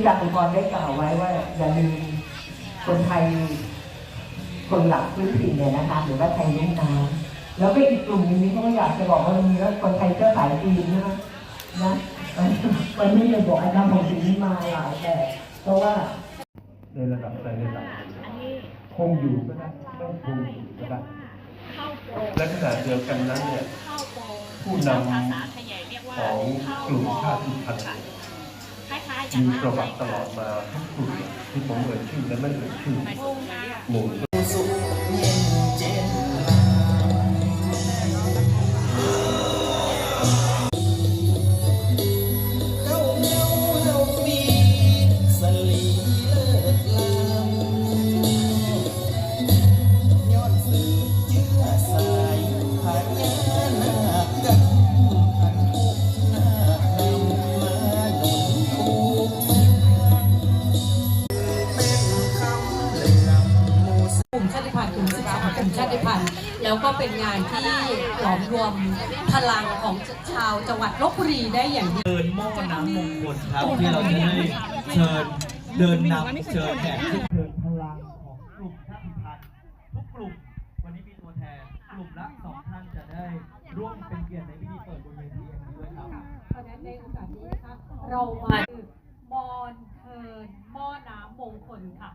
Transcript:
จตุพรได้กล่าวไว้ว่าอย่าลืมคนไทยคนหลักพื้นถิ่นเนี่ยนะคะหรือว่าไทยลุ่มน้ำแล้วก็อีกกลุ่มนี้เขาก็อยากจะบอกว่ามีว่าคนไทยเชื้อสายจีนนะวันนี้เลยบอกอาจารย์ของสิ่งนี้มาหลายแบบเพราะว่าในระดับใดระดับคงอยู่ก็ได้ต้องคงอยู่ก็ได้และขณะเดียวกันนั้นเนี่ยผู้นำของกลุ่มชาติพันธุ์มีประวัติตลอดมาทุกกลุ่มที่ผมเอ่ยชื่อและไม่เอ่ยชื่อหมู่กลุ่มชาติพันธุ์แล้วก็เป็นงานที่หลอมรวมพลังของชาวจังหวัดลพบุรีได้อย่างดีเดินหม้อน้ำมงคลครับที่เราจะได้เชิญเดินนำเชิญแขกขึ้นเชิญพลังของกลุ่มชาติพันธุ์ทุกกลุ่มวันนี้มีตัวแทนกลุ่มละ2 ท่านจะได้ร่วมเป็นเกียรติในพิธีเปิดบนเวทีแห่งนี้ด้วยครับเพราะฉะนั้นในโอกาสนี้นะคะเรามามอนเทินหม้อน้ำมงคลค่ะ